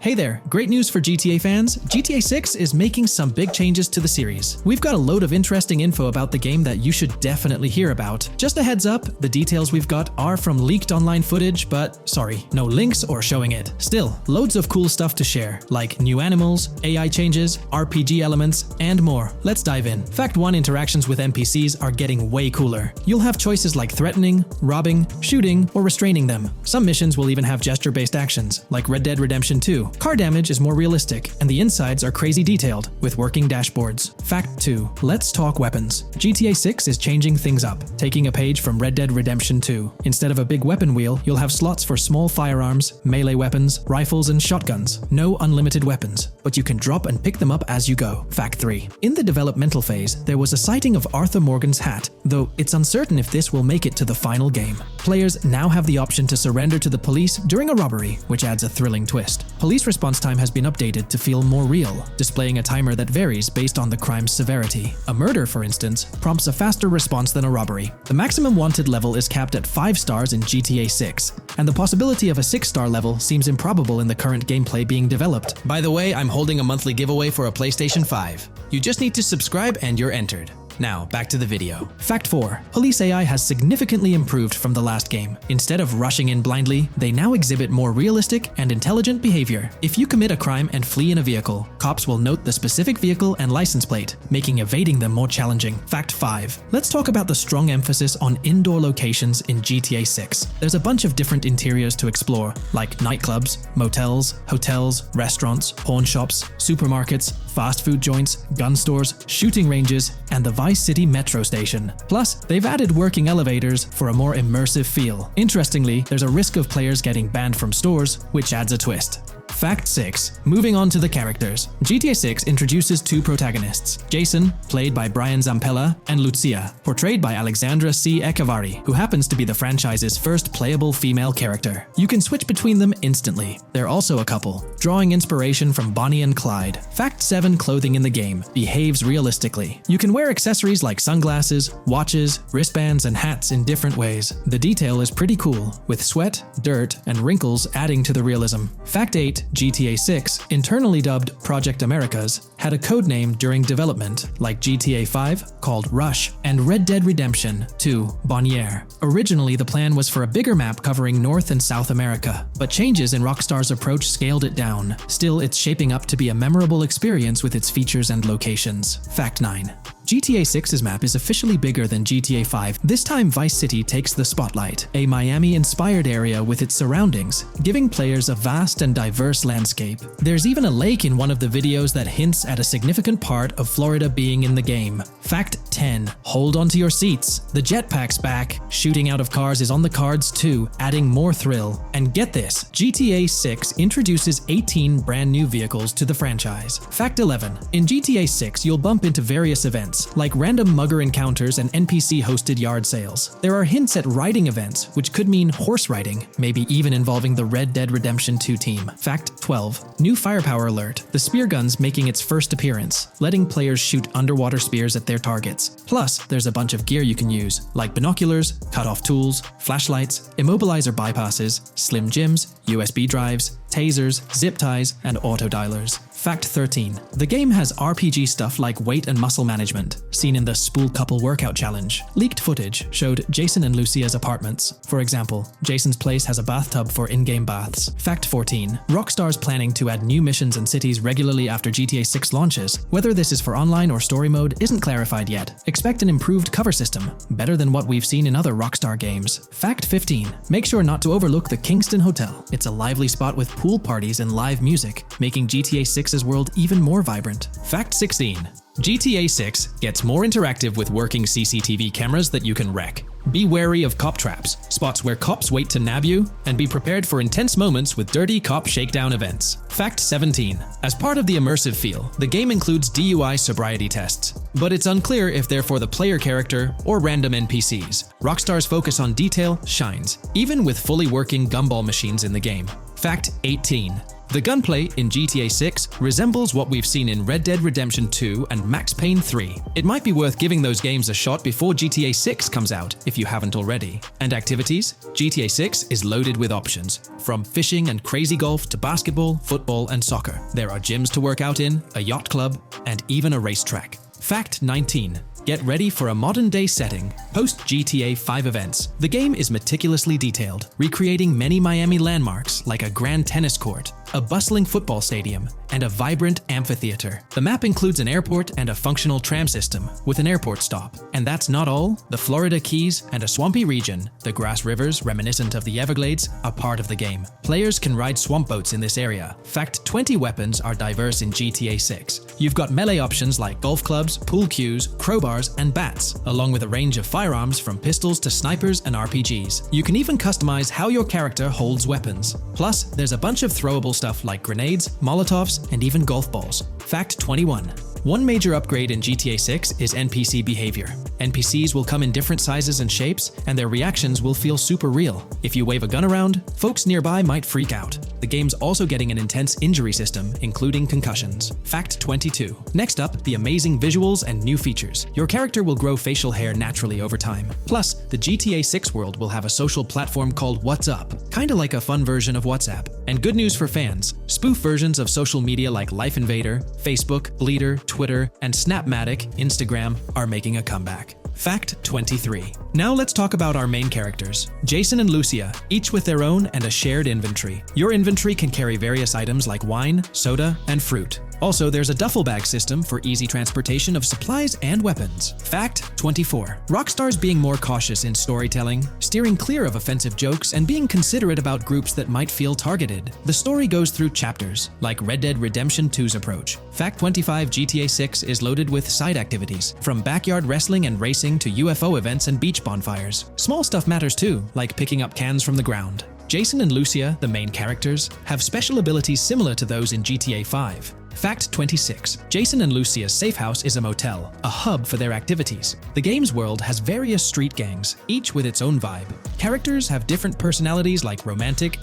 Hey there, great news for GTA fans. GTA 6 is making some big changes to the series. We've got a load of interesting info about the game that you should definitely hear about. Just a heads up, the details we've got are from leaked online footage, but sorry, no links or showing it. Still, loads of cool stuff to share, like new animals, AI changes, RPG elements, and more. Let's dive in. Fact 1: interactions with NPCs are getting way cooler. You'll have choices like threatening, robbing, shooting, or restraining them. Some missions will even have gesture-based actions, like Red Dead Redemption 2. Car damage is more realistic, and the insides are crazy detailed, with working dashboards. Fact 2: let's talk weapons. GTA 6 is changing things up, taking a page from Red Dead Redemption 2. Instead of a big weapon wheel, you'll have slots for small firearms, melee weapons, rifles, and shotguns. No unlimited weapons, but you can drop and pick them up as you go. Fact 3: in the developmental phase, there was a sighting of Arthur Morgan's hat, though it's uncertain if this will make it to the final game. Players now have the option to surrender to the police during a robbery, which adds a thrilling twist. Police response time has been updated to feel more real, displaying a timer that varies based on the crime's severity. A murder, for instance, prompts a faster response than a robbery. The maximum wanted level is capped at 5 stars in GTA 6, and the possibility of a 6-star level seems improbable in the current gameplay being developed. By the way, I'm holding a monthly giveaway for a PlayStation 5. You just need to subscribe and you're entered. Now, back to the video. Fact 4: police AI has significantly improved from the last game. Instead of rushing in blindly, they now exhibit more realistic and intelligent behavior. If you commit a crime and flee in a vehicle, cops will note the specific vehicle and license plate, making evading them more challenging. Fact 5: let's talk about the strong emphasis on indoor locations in GTA 6. There's a bunch of different interiors to explore, like nightclubs, motels, hotels, restaurants, pawn shops, supermarkets, fast food joints, gun stores, shooting ranges, and the Vice City metro station. Plus, they've added working elevators for a more immersive feel. Interestingly, there's a risk of players getting banned from stores, which adds a twist. Fact 6: moving on to the characters. GTA 6 introduces 2 protagonists, Jason, played by Brian Zampella, and Lucia, portrayed by Alexandra C. Echevarri, who happens to be the franchise's first playable female character. You can switch between them instantly. They're also a couple, drawing inspiration from Bonnie and Clyde. Fact 7: clothing in the game behaves realistically. You can wear accessories like sunglasses, watches, wristbands, and hats in different ways. The detail is pretty cool, with sweat, dirt, and wrinkles adding to the realism. Fact 8: GTA 6, internally dubbed Project Americas, had a codename during development, like GTA 5, called Rush, and Red Dead Redemption 2, Bonniere. Originally, the plan was for a bigger map covering North and South America, but changes in Rockstar's approach scaled it down. Still, it's shaping up to be a memorable experience with its features and locations. Fact 9: GTA 6's map is officially bigger than GTA 5. This time, Vice City takes the spotlight, a Miami-inspired area with its surroundings, giving players a vast and diverse landscape. There's even a lake in one of the videos that hints at a significant part of Florida being in the game. Fact 10: hold on to your seats. The jetpack's back. Shooting out of cars is on the cards too, adding more thrill. And get this, GTA 6 introduces 18 brand new vehicles to the franchise. Fact 11: in GTA 6, you'll bump into various events, like random mugger encounters and NPC-hosted yard sales. There are hints at riding events, which could mean horse riding, maybe even involving the Red Dead Redemption 2 team. Fact 12: new firepower alert. The spear gun's making its first appearance, letting players shoot underwater spears at their targets. Plus, there's a bunch of gear you can use, like binoculars, cut-off tools, flashlights, immobilizer bypasses, slim jims, USB drives, tasers, zip ties, and auto dialers. Fact 13: the game has RPG stuff like weight and muscle management, seen in the Spool Couple Workout Challenge. Leaked footage showed Jason and Lucia's apartments. For example, Jason's place has a bathtub for in-game baths. Fact 14: Rockstar's planning to add new missions and cities regularly after GTA 6 launches. Whether this is for online or story mode isn't clarified yet. Expect an improved cover system, better than what we've seen in other Rockstar games. Fact 15: make sure not to overlook the Kingston Hotel. It's a lively spot with pool parties and live music, making GTA 6's world even more vibrant. Fact 16: GTA 6 gets more interactive with working CCTV cameras that you can wreck. Be wary of cop traps, spots where cops wait to nab you, and be prepared for intense moments with dirty cop shakedown events. Fact 17: as part of the immersive feel, the game includes DUI sobriety tests, but it's unclear if they're for the player character or random NPCs. Rockstar's focus on detail shines, even with fully working gumball machines in the game. Fact 18: The gunplay in GTA 6 resembles what we've seen in Red Dead Redemption 2 and Max Payne 3. It might be worth giving those games a shot before GTA 6 comes out, if you haven't already. And activities? GTA 6 is loaded with options, from fishing and crazy golf to basketball, football, and soccer. There are gyms to work out in, a yacht club, and even a racetrack. Fact 19. Get ready for a modern-day setting. Post-GTA 5 events. The game is meticulously detailed, recreating many Miami landmarks like a grand tennis court, a bustling football stadium, and a vibrant amphitheater. The map includes an airport and a functional tram system with an airport stop. And that's not all. The Florida Keys and a swampy region, the grass rivers reminiscent of the Everglades, are part of the game. Players can ride swamp boats in this area. Fact 20 weapons are diverse in GTA 6. You've got melee options like golf clubs, pool cues, crowbars, and bats, along with a range of firearms from pistols to snipers and RPGs. You can even customize how your character holds weapons. Plus, there's a bunch of throwable stuff like grenades, Molotovs, and even golf balls. Fact 21. One major upgrade in GTA 6 is NPC behavior. NPCs will come in different sizes and shapes, and their reactions will feel super real. If you wave a gun around, folks nearby might freak out. The game's also getting an intense injury system, including concussions. Fact 22. Next up, the amazing visuals and new features. Your character will grow facial hair naturally over time. Plus, the GTA 6 world will have a social platform called What's Up, kinda like a fun version of WhatsApp. And good news for fans, spoof versions of social media like Life Invader, Facebook, Bleeder, Twitter, and Snapmatic, Instagram, are making a comeback. Fact 23. Now let's talk about our main characters, Jason and Lucia, each with their own and a shared inventory. Your inventory can carry various items like wine, soda, and fruit. Also, there's a duffel bag system for easy transportation of supplies and weapons. Fact 24. Rockstar's being more cautious in storytelling, steering clear of offensive jokes, and being considerate about groups that might feel targeted. The story goes through chapters, like Red Dead Redemption 2's approach. Fact 25. GTA 6 is loaded with side activities, from backyard wrestling and racing to UFO events and beach bonfires. Small stuff matters too, like picking up cans from the ground. Jason and Lucia, the main characters, have special abilities similar to those in GTA 5. Fact 26. Jason and Lucia's safe house is a motel, a hub for their activities. The game's world has various street gangs, each with its own vibe. Characters have different personalities like romantic,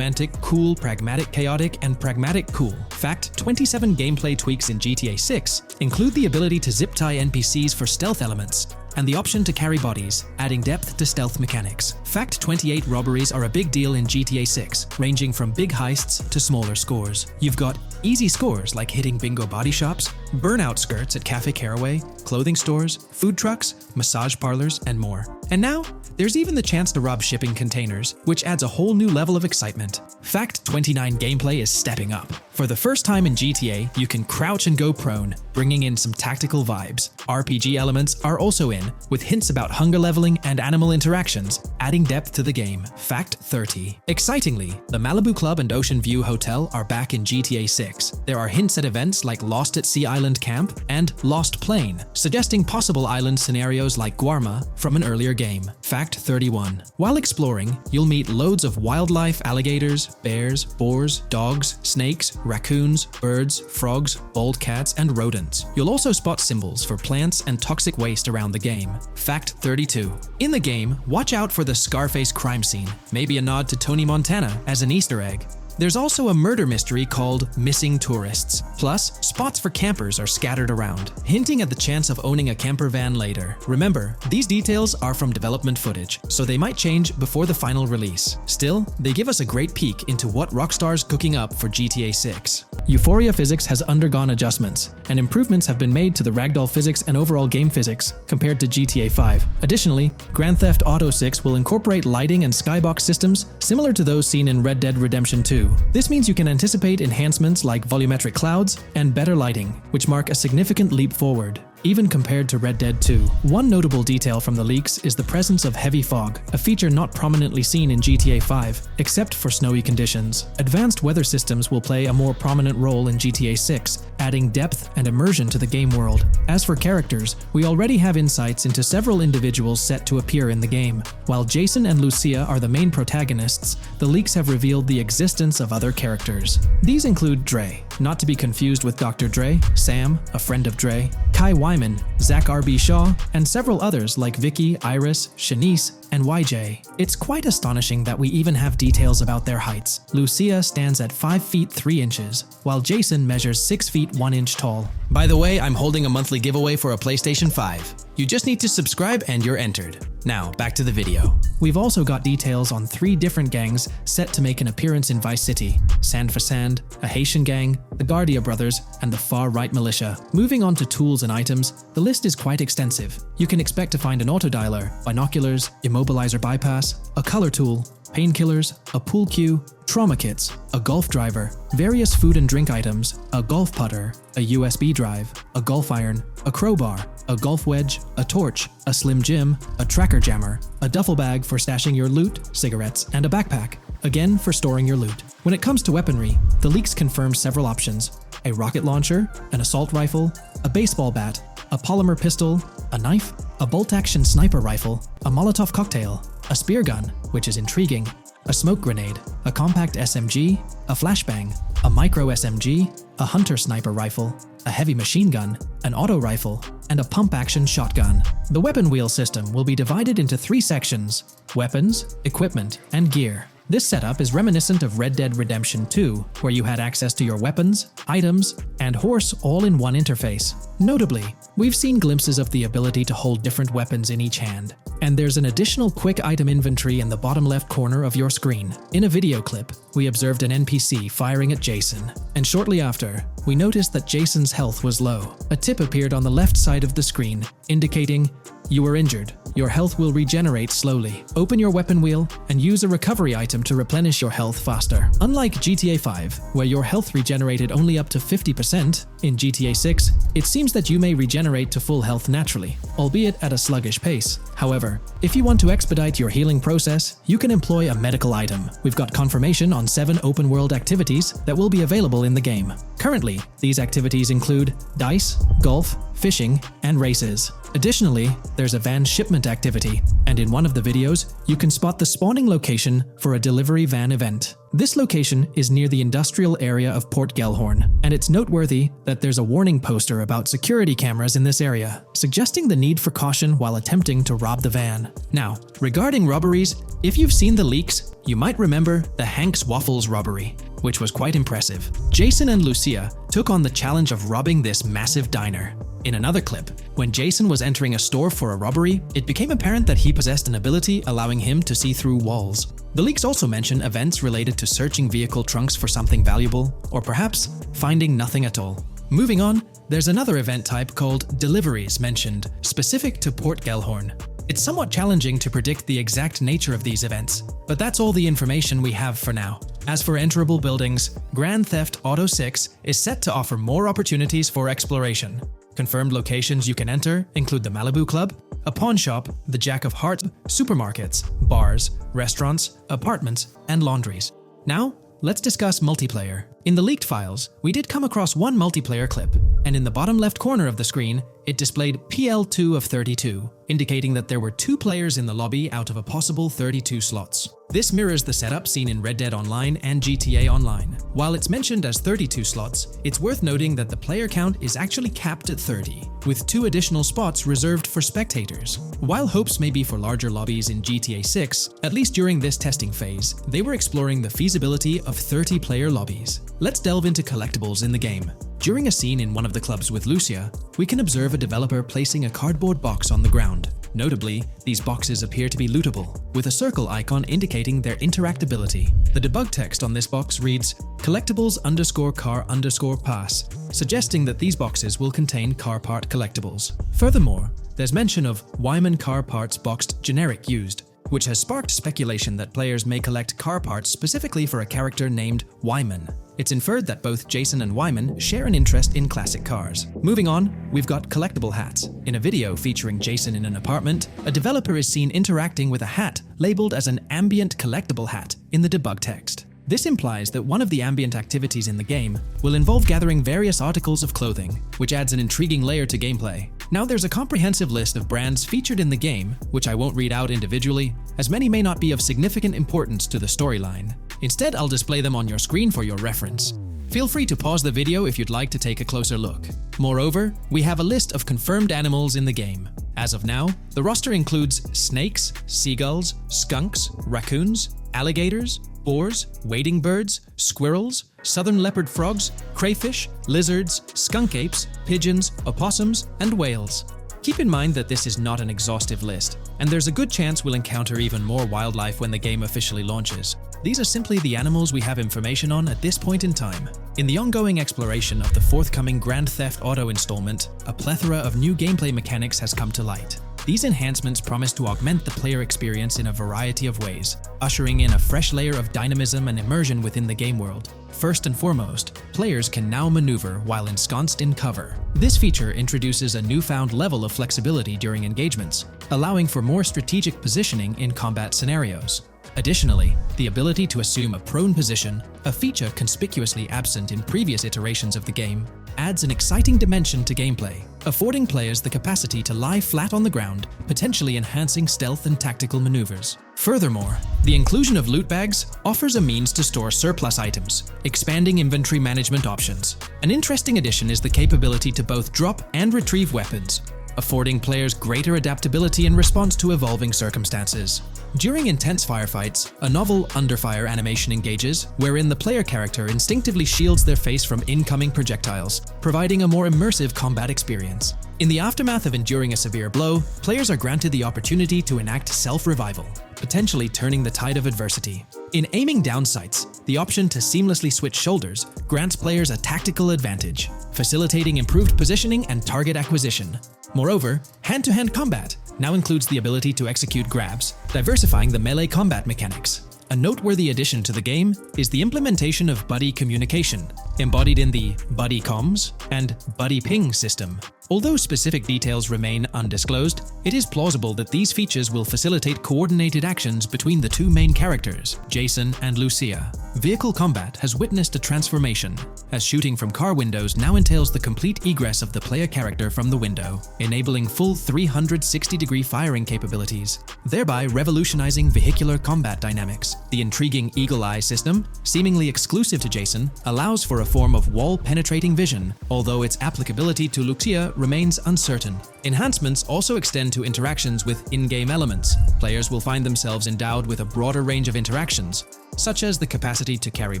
cool, pragmatic, chaotic, and pragmatic cool. Fact 27. Gameplay tweaks in GTA 6 include the ability to zip tie NPCs for stealth elements, and the option to carry bodies, adding depth to stealth mechanics. Fact 28. Robberies are a big deal in GTA 6, ranging from big heists to smaller scores. You've got easy scores like hitting bingo body shops, burnout skirts at Cafe Caraway, clothing stores, food trucks, massage parlors, and more. And now, there's even the chance to rob shipping containers, which adds a whole new level of excitement. Fact 29. Gameplay is stepping up. For the first time in GTA, you can crouch and go prone, bringing in some tactical vibes. RPG elements are also in, with hints about hunger leveling and animal interactions, adding depth to the game. Fact 30. Excitingly, the Malibu Club and Ocean View Hotel are back in GTA 6. There are hints at events like Lost at Sea Island Camp and Lost Plane, suggesting possible island scenarios like Guarma from an earlier game. Fact 31. While exploring, you'll meet loads of wildlife, alligators, bears, boars, dogs, snakes, raccoons, birds, frogs, bald cats, and rodents. You'll also spot symbols for plants and toxic waste around the game. Fact 32. In the game, watch out for the Scarface crime scene, maybe a nod to Tony Montana as an Easter egg. There's also a murder mystery called Missing Tourists. Plus, spots for campers are scattered around, hinting at the chance of owning a camper van later. Remember, these details are from development footage, so they might change before the final release. Still, they give us a great peek into what Rockstar's cooking up for GTA 6. Euphoria physics has undergone adjustments, and improvements have been made to the ragdoll physics and overall game physics compared to GTA 5. Additionally, Grand Theft Auto 6 will incorporate lighting and skybox systems similar to those seen in Red Dead Redemption 2. This means you can anticipate enhancements like volumetric clouds and better lighting, which mark a significant leap forward, even compared to Red Dead 2. One notable detail from the leaks is the presence of heavy fog, a feature not prominently seen in GTA 5, except for snowy conditions. Advanced weather systems will play a more prominent role in GTA 6, adding depth and immersion to the game world. As for characters, we already have insights into several individuals set to appear in the game. While Jason and Lucia are the main protagonists, the leaks have revealed the existence of other characters. These include Dre, not to be confused with Dr. Dre, Sam, a friend of Dre, Kai Wyman, Zach R.B. Shaw, and several others like Vicky, Iris, Shanice, and YJ. It's quite astonishing that we even have details about their heights. Lucia stands at 5 feet 3 inches, while Jason measures 6 feet 1 inch tall. By the way, I'm holding a monthly giveaway for a PlayStation 5. You just need to subscribe and you're entered. Now, back to the video. We've also got details on 3 different gangs set to make an appearance in Vice City: Sand for Sand, a Haitian gang, the Guardia Brothers, and the Far-Right Militia. Moving on to tools and items, the list is quite extensive. You can expect to find an autodialer, binoculars, immobilizer bypass, a color tool, painkillers, a pool cue, trauma kits, a golf driver, various food and drink items, a golf putter, a USB drive, a golf iron, a crowbar, a golf wedge, a torch, a Slim Jim, a tracker jammer, a duffel bag for stashing your loot, cigarettes, and a backpack, again for storing your loot. When it comes to weaponry, the leaks confirm several options: a rocket launcher, an assault rifle, a baseball bat, a polymer pistol, a knife, a bolt-action sniper rifle, a Molotov cocktail, a spear gun, which is intriguing, a smoke grenade, a compact SMG, a flashbang, a micro SMG, a hunter sniper rifle, a heavy machine gun, an auto rifle, and a pump-action shotgun. The weapon wheel system will be divided into 3 sections: weapons, equipment, and gear. This setup is reminiscent of Red Dead Redemption 2, where you had access to your weapons, items, and horse all in one interface. Notably, we've seen glimpses of the ability to hold different weapons in each hand, and there's an additional quick item inventory in the bottom left corner of your screen. In a video clip, we observed an NPC firing at Jason, and shortly after, we noticed that Jason's health was low. A tip appeared on the left side of the screen, indicating, "You were injured. Your health will regenerate slowly. Open your weapon wheel and use a recovery item to replenish your health faster." Unlike GTA 5, where your health regenerated only up to 50%, in GTA 6, it seems that you may regenerate to full health naturally, albeit at a sluggish pace. However, if you want to expedite your healing process, you can employ a medical item. We've got confirmation on 7 open-world activities that will be available in the game. Currently, these activities include dice, golf, fishing, and races. Additionally, there's a van shipment activity, and in one of the videos, you can spot the spawning location for a delivery van event. This location is near the industrial area of Port Gellhorn, and it's noteworthy that there's a warning poster about security cameras in this area, suggesting the need for caution while attempting to rob the van. Now, regarding robberies, if you've seen the leaks, you might remember the Hank's Waffles robbery, which was quite impressive. Jason and Lucia took on the challenge of robbing this massive diner. In another clip, when Jason was entering a store for a robbery, it became apparent that he possessed an ability allowing him to see through walls. The leaks also mention events related to searching vehicle trunks for something valuable, or perhaps finding nothing at all. Moving on, there's another event type called Deliveries mentioned, specific to Port Gellhorn. It's somewhat challenging to predict the exact nature of these events, but that's all the information we have for now. As for Enterable buildings, Grand Theft Auto 6 is set to offer more opportunities for exploration. Confirmed locations you can enter include the Malibu Club, a pawn shop, the Jack of Hearts, supermarkets, bars, restaurants, apartments, and laundries. Now, let's discuss multiplayer. In the leaked files, we did come across one multiplayer clip, and in the bottom left corner of the screen, it displayed PL2 of 32, indicating that there were 2 players in the lobby out of a possible 32 slots. This mirrors the setup seen in Red Dead Online and GTA Online. While it's mentioned as 32 slots, it's worth noting that the player count is actually capped at 30, with 2 additional spots reserved for spectators. While hopes may be for larger lobbies in GTA 6, at least during this testing phase, they were exploring the feasibility of 30-player lobbies. Let's delve into collectibles in the game. During a scene in one of the clubs with Lucia, we can observe a developer placing a cardboard box on the ground. Notably, these boxes appear to be lootable, with a circle icon indicating their interactability. The debug text on this box reads, "collectibles_car_pass", suggesting that these boxes will contain car part collectibles. Furthermore, there's mention of Wyman car parts boxed generic used, which has sparked speculation that players may collect car parts specifically for a character named Wyman. It's inferred that both Jason and Wyman share an interest in classic cars. Moving on, we've got collectible hats. In a video featuring Jason in an apartment, a developer is seen interacting with a hat labeled as an ambient collectible hat in the debug text. This implies that one of the ambient activities in the game will involve gathering various articles of clothing, which adds an intriguing layer to gameplay. Now there's a comprehensive list of brands featured in the game, which I won't read out individually, as many may not be of significant importance to the storyline. Instead, I'll display them on your screen for your reference. Feel free to pause the video if you'd like to take a closer look. Moreover, we have a list of confirmed animals in the game. As of now, the roster includes snakes, seagulls, skunks, raccoons, alligators, boars, wading birds, squirrels, southern leopard frogs, crayfish, lizards, skunk apes, pigeons, opossums, and whales. Keep in mind that this is not an exhaustive list, and there's a good chance we'll encounter even more wildlife when the game officially launches. These are simply the animals we have information on at this point in time. In the ongoing exploration of the forthcoming Grand Theft Auto installment, a plethora of new gameplay mechanics has come to light. These enhancements promise to augment the player experience in a variety of ways, ushering in a fresh layer of dynamism and immersion within the game world. First and foremost, players can now maneuver while ensconced in cover. This feature introduces a newfound level of flexibility during engagements, allowing for more strategic positioning in combat scenarios. Additionally, the ability to assume a prone position, a feature conspicuously absent in previous iterations of the game, adds an exciting dimension to gameplay, affording players the capacity to lie flat on the ground, potentially enhancing stealth and tactical maneuvers. Furthermore, the inclusion of loot bags offers a means to store surplus items, expanding inventory management options. An interesting addition is the capability to both drop and retrieve weapons, affording players greater adaptability in response to evolving circumstances. During intense firefights, a novel under-fire animation engages, wherein the player character instinctively shields their face from incoming projectiles, providing a more immersive combat experience. In the aftermath of enduring a severe blow, players are granted the opportunity to enact self-revival, potentially turning the tide of adversity. In aiming down sights, the option to seamlessly switch shoulders grants players a tactical advantage, facilitating improved positioning and target acquisition. Moreover, hand-to-hand combat now includes the ability to execute grabs, diversifying the melee combat mechanics. A noteworthy addition to the game is the implementation of buddy communication, embodied in the Buddy Comms and Buddy Ping system. Although specific details remain undisclosed, it is plausible that these features will facilitate coordinated actions between the two main characters, Jason and Lucia. Vehicle combat has witnessed a transformation, as shooting from car windows now entails the complete egress of the player character from the window, enabling full 360-degree firing capabilities, thereby revolutionizing vehicular combat dynamics. The intriguing Eagle Eye system, seemingly exclusive to Jason, allows for a form of wall-penetrating vision, although its applicability to Lucia remains uncertain. Enhancements also extend to interactions with in-game elements. Players will find themselves endowed with a broader range of interactions, such as the capacity to carry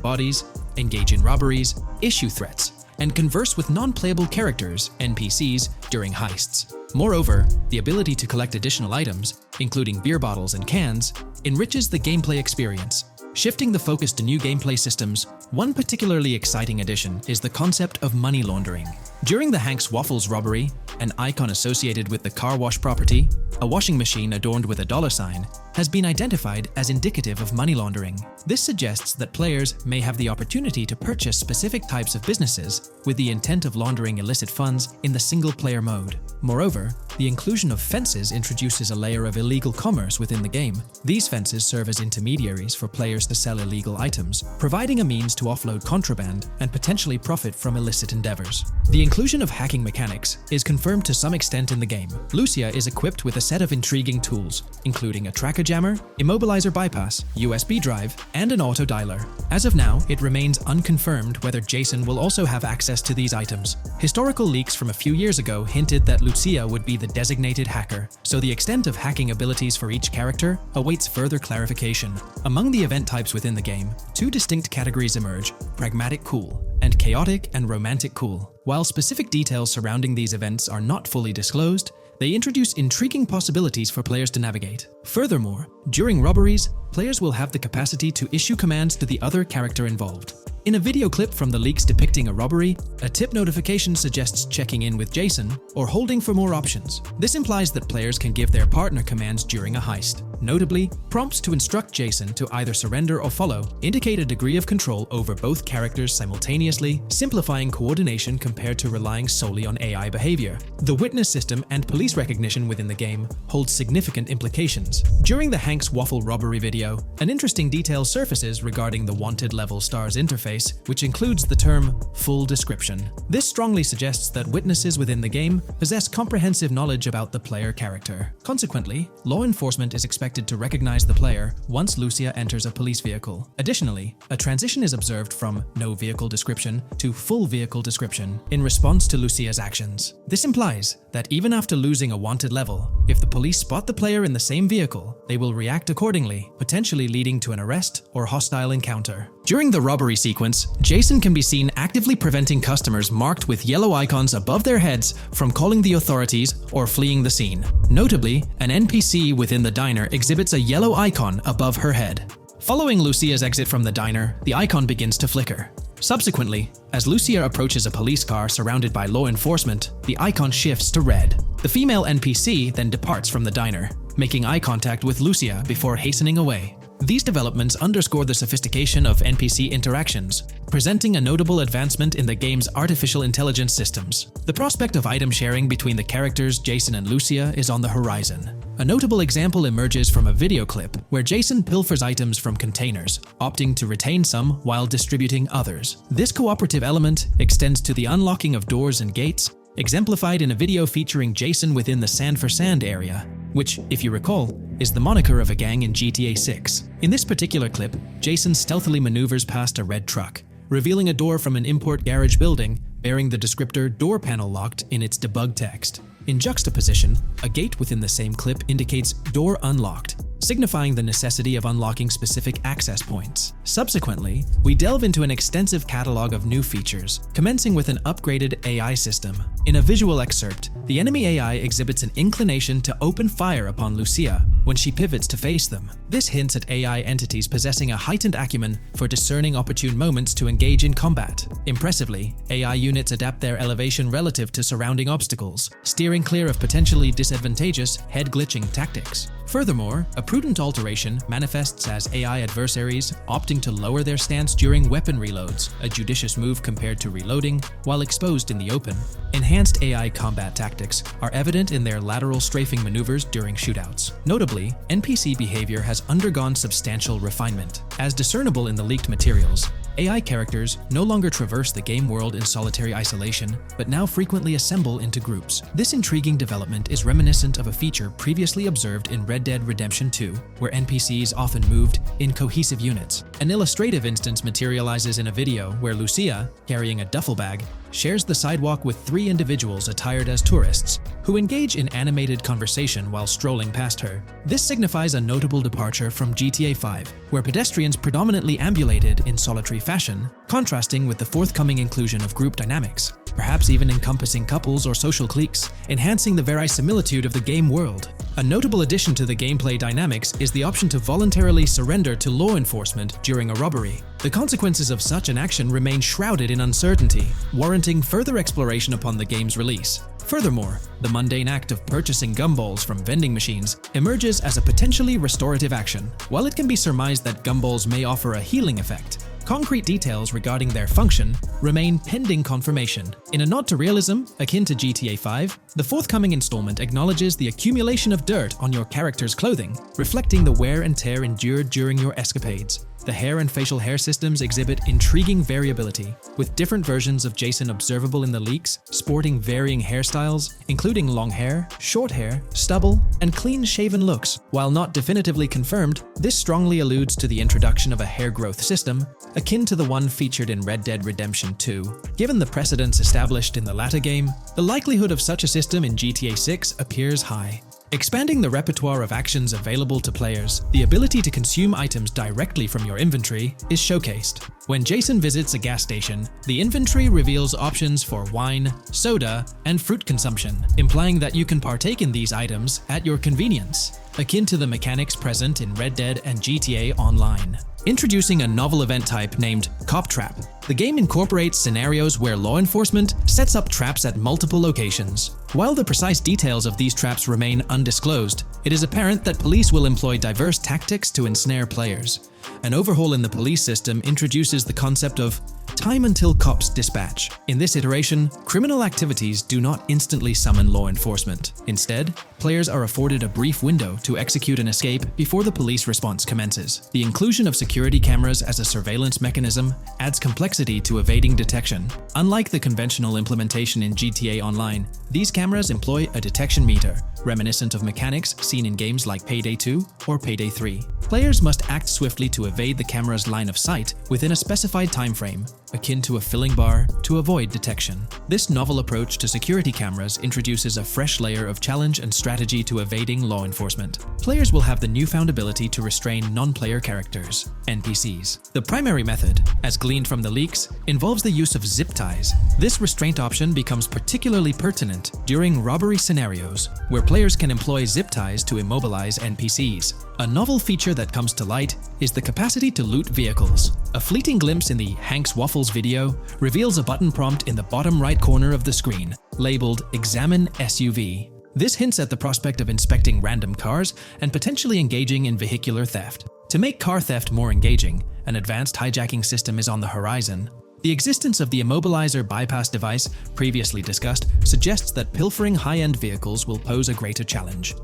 bodies, engage in robberies, issue threats, and converse with non-playable characters, NPCs, during heists. Moreover, the ability to collect additional items, including beer bottles and cans, enriches the gameplay experience. Shifting the focus to new gameplay systems, one particularly exciting addition is the concept of money laundering. During the Hank's Waffles robbery, an icon associated with the car wash property, a washing machine adorned with a $sign, has been identified as indicative of money laundering. This suggests that players may have the opportunity to purchase specific types of businesses with the intent of laundering illicit funds in the single-player mode. Moreover, the inclusion of fences introduces a layer of illegal commerce within the game. These fences serve as intermediaries for players to sell illegal items, providing a means to offload contraband and potentially profit from illicit endeavors. The inclusion of hacking mechanics is confirmed to some extent in the game. Lucia is equipped with a set of intriguing tools, including a tracker jammer, immobilizer bypass, USB drive, and an auto dialer. As of now, it remains unconfirmed whether Jason will also have access to these items. Historical leaks from a few years ago hinted that Lucia would be the designated hacker, so the extent of hacking abilities for each character awaits further clarification. Among the event types within the game, two distinct categories emerge: pragmatic cool and chaotic and romantic cool. While specific details surrounding these events are not fully disclosed, they introduce intriguing possibilities for players to navigate. Furthermore, during robberies, players will have the capacity to issue commands to the other character involved. In a video clip from the leaks depicting a robbery, a tip notification suggests checking in with Jason or holding for more options. This implies that players can give their partner commands during a heist. Notably, prompts to instruct Jason to either surrender or follow indicate a degree of control over both characters simultaneously, simplifying coordination compared to relying solely on AI behavior. The witness system and police recognition within the game hold significant implications. During the Hank's Waffle robbery video, an interesting detail surfaces regarding the wanted level star's interface. interface, which includes the term full description. This strongly suggests that witnesses within the game possess comprehensive knowledge about the player character. Consequently, law enforcement is expected to recognize the player once Lucia enters a police vehicle. Additionally, a transition is observed from no vehicle description to full vehicle description in response to Lucia's actions. This implies that even after losing a wanted level, if the police spot the player in the same vehicle, they will react accordingly, potentially leading to an arrest or hostile encounter. During the robbery sequence, Jason can be seen actively preventing customers marked with yellow icons above their heads from calling the authorities or fleeing the scene. Notably, an NPC within the diner exhibits a yellow icon above her head. Following Lucia's exit from the diner, the icon begins to flicker. Subsequently, as Lucia approaches a police car surrounded by law enforcement, the icon shifts to red. The female NPC then departs from the diner, making eye contact with Lucia before hastening away. These developments underscore the sophistication of NPC interactions, presenting a notable advancement in the game's artificial intelligence systems. The prospect of item sharing between the characters Jason and Lucia is on the horizon. A notable example emerges from a video clip where Jason pilfers items from containers, opting to retain some while distributing others. This cooperative element extends to the unlocking of doors and gates, exemplified in a video featuring Jason within the Sand for Sand area, which, if you recall, is the moniker of a gang in GTA 6. In this particular clip, Jason stealthily maneuvers past a red truck, revealing a door from an import garage building bearing the descriptor "door panel locked" in its debug text. In juxtaposition, a gate within the same clip indicates "door unlocked," signifying the necessity of unlocking specific access points. Subsequently, we delve into an extensive catalog of new features, commencing with an upgraded AI system. In a visual excerpt, the enemy AI exhibits an inclination to open fire upon Lucia when she pivots to face them. This hints at AI entities possessing a heightened acumen for discerning opportune moments to engage in combat. Impressively, AI units adapt their elevation relative to surrounding obstacles, steering clear of potentially disadvantageous head-glitching tactics. Furthermore, a prudent alteration manifests as AI adversaries opting to lower their stance during weapon reloads, a judicious move compared to reloading while exposed in the open. Enhanced AI combat tactics are evident in their lateral strafing maneuvers during shootouts. Notably, NPC behavior has undergone substantial refinement. As discernible in the leaked materials, AI characters no longer traverse the game world in solitary isolation, but now frequently assemble into groups. This intriguing development is reminiscent of a feature previously observed in Red Dead Redemption 2, where NPCs often moved in cohesive units. An illustrative instance materializes in a video where Lucia, carrying a duffel bag, shares the sidewalk with 3 individuals attired as tourists, who engage in animated conversation while strolling past her. This signifies a notable departure from GTA 5, where pedestrians predominantly ambulated in solitary fashion, contrasting with the forthcoming inclusion of group dynamics, perhaps even encompassing couples or social cliques, enhancing the verisimilitude of the game world. A notable addition to the gameplay dynamics is the option to voluntarily surrender to law enforcement during a robbery. The consequences of such an action remain shrouded in uncertainty, warranting further exploration upon the game's release. Furthermore, the mundane act of purchasing gumballs from vending machines emerges as a potentially restorative action. While it can be surmised that gumballs may offer a healing effect, concrete details regarding their function remain pending confirmation. In a nod to realism, akin to GTA 5, the forthcoming installment acknowledges the accumulation of dirt on your character's clothing, reflecting the wear and tear endured during your escapades. The hair and facial hair systems exhibit intriguing variability, with different versions of Jason observable in the leaks, sporting varying hairstyles, including long hair, short hair, stubble, and clean-shaven looks. While not definitively confirmed, this strongly alludes to the introduction of a hair growth system, akin to the one featured in Red Dead Redemption 2. Given the precedents established in the latter game, the likelihood of such a system in GTA 6 appears high. Expanding the repertoire of actions available to players, the ability to consume items directly from your inventory is showcased. When Jason visits a gas station, the inventory reveals options for wine, soda, and fruit consumption, implying that you can partake in these items at your convenience, akin to the mechanics present in Red Dead and GTA Online. Introducing a novel event type named Cop Trap, the game incorporates scenarios where law enforcement sets up traps at multiple locations. While the precise details of these traps remain undisclosed, it is apparent that police will employ diverse tactics to ensnare players. An overhaul in the police system introduces the concept of Time until cops dispatch. In this iteration, criminal activities do not instantly summon law enforcement. Instead, players are afforded a brief window to execute an escape before the police response commences. The inclusion of security cameras as a surveillance mechanism adds complexity to evading detection. Unlike the conventional implementation in GTA Online, these cameras employ a detection meter, reminiscent of mechanics seen in games like Payday 2 or Payday 3. Players must act swiftly to evade the camera's line of sight within a specified time frame, akin to a filling bar, to avoid detection. This novel approach to security cameras introduces a fresh layer of challenge and strategy to evading law enforcement. Players will have the newfound ability to restrain non-player characters, NPCs. The primary method, as gleaned from the leaks, involves the use of zip ties. This restraint option becomes particularly pertinent during robbery scenarios, where players can employ zip ties to immobilize NPCs. A novel feature that comes to light is the capacity to loot vehicles. A fleeting glimpse in the Hank's Waffles video reveals a button prompt in the bottom right corner of the screen, labeled Examine SUV. This hints at the prospect of inspecting random cars and potentially engaging in vehicular theft. To make car theft more engaging, an advanced hijacking system is on the horizon. The existence of the immobilizer bypass device, previously discussed, suggests that pilfering high-end vehicles will pose a greater challenge.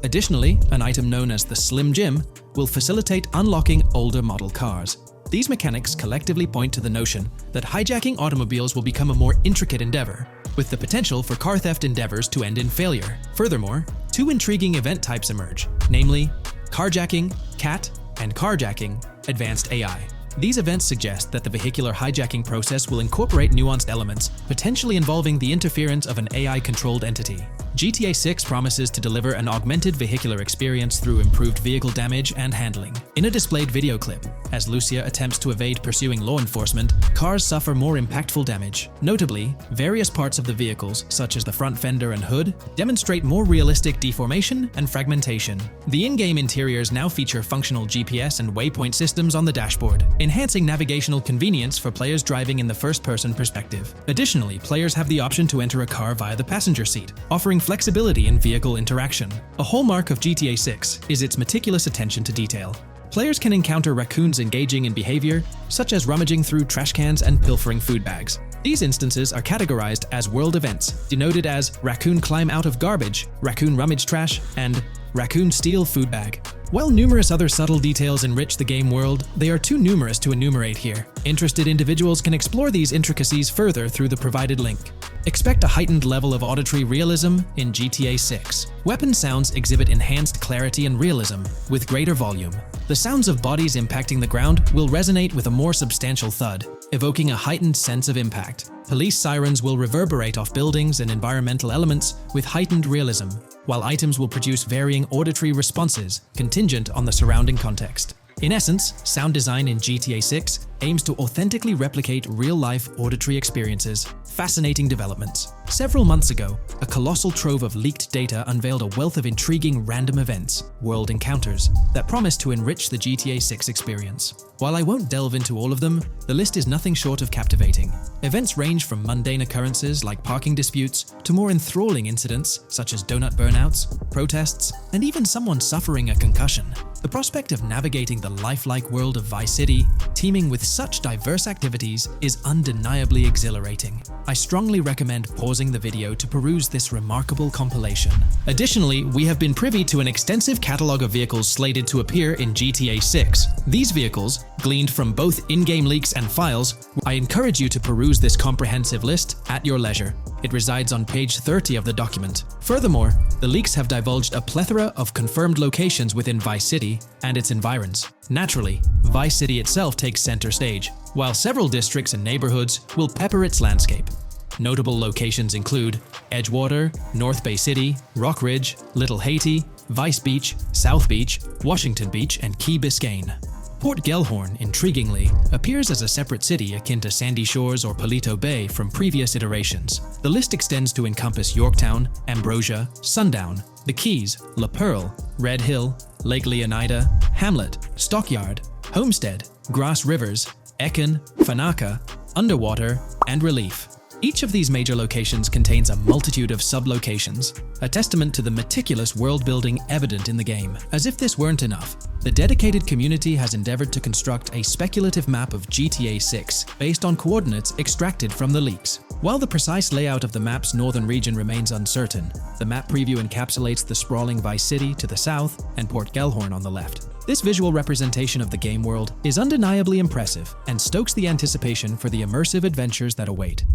Additionally, an item known as the Slim Jim will facilitate unlocking older model cars. These mechanics collectively point to the notion that hijacking automobiles will become a more intricate endeavor, with the potential for car theft endeavors to end in failure. Furthermore, two intriguing event types emerge, namely carjacking, CAT, and carjacking, advanced AI. These events suggest that the vehicular hijacking process will incorporate nuanced elements, potentially involving the interference of an AI-controlled entity. GTA 6 promises to deliver an augmented vehicular experience through improved vehicle damage and handling. In a displayed video clip, as Lucia attempts to evade pursuing law enforcement, cars suffer more impactful damage. Notably, various parts of the vehicles, such as the front fender and hood, demonstrate more realistic deformation and fragmentation. The in-game interiors now feature functional GPS and waypoint systems on the dashboard, enhancing navigational convenience for players driving in the first-person perspective. Additionally, players have the option to enter a car via the passenger seat, offering flexibility in vehicle interaction. A hallmark of GTA 6 is its meticulous attention to detail. Players can encounter raccoons engaging in behavior, such as rummaging through trash cans and pilfering food bags. These instances are categorized as world events, denoted as raccoon climb out of garbage, raccoon rummage trash, and raccoon steal food bag. While numerous other subtle details enrich the game world, they are too numerous to enumerate here. Interested individuals can explore these intricacies further through the provided link. Expect a heightened level of auditory realism in GTA 6. Weapon sounds exhibit enhanced clarity and realism, with greater volume. The sounds of bodies impacting the ground will resonate with a more substantial thud, evoking a heightened sense of impact. Police sirens will reverberate off buildings and environmental elements with heightened realism, while items will produce varying auditory responses contingent on the surrounding context. In essence, sound design in GTA 6 aims to authentically replicate real-life auditory experiences. Fascinating developments. Several months ago, a colossal trove of leaked data unveiled a wealth of intriguing random events, world encounters, that promise to enrich the GTA 6 experience. While I won't delve into all of them, the list is nothing short of captivating. Events range from mundane occurrences like parking disputes to more enthralling incidents such as donut burnouts, protests, and even someone suffering a concussion. The prospect of navigating the lifelike world of Vice City, teeming with such diverse activities, is undeniably exhilarating. I strongly recommend pausing the video to peruse this remarkable compilation. Additionally, we have been privy to an extensive catalog of vehicles slated to appear in GTA 6. These vehicles, gleaned from both in-game leaks and files, I encourage you to peruse this comprehensive list at your leisure. It resides on page 30 of the document. Furthermore, the leaks have divulged a plethora of confirmed locations within Vice City and its environs. Naturally, Vice City itself takes center stage, while several districts and neighborhoods will pepper its landscape. Notable locations include Edgewater, North Bay City, Rock Ridge, Little Haiti, Vice Beach, South Beach, Washington Beach, and Key Biscayne. Port Gellhorn, intriguingly, appears as a separate city akin to Sandy Shores or Palito Bay from previous iterations. The list extends to encompass Yorktown, Ambrosia, Sundown, the Keys, La Pearl, Red Hill, Lake Leonida, Hamlet, Stockyard, Homestead, Grass Rivers, Ekin, Fanaka, Underwater, and Relief. Each of these major locations contains a multitude of sub-locations, a testament to the meticulous world-building evident in the game. As if this weren't enough, the dedicated community has endeavored to construct a speculative map of GTA 6 based on coordinates extracted from the leaks. While the precise layout of the map's northern region remains uncertain, the map preview encapsulates the sprawling Vice City to the south and Port Gellhorn on the left. This visual representation of the game world is undeniably impressive and stokes the anticipation for the immersive adventures that await.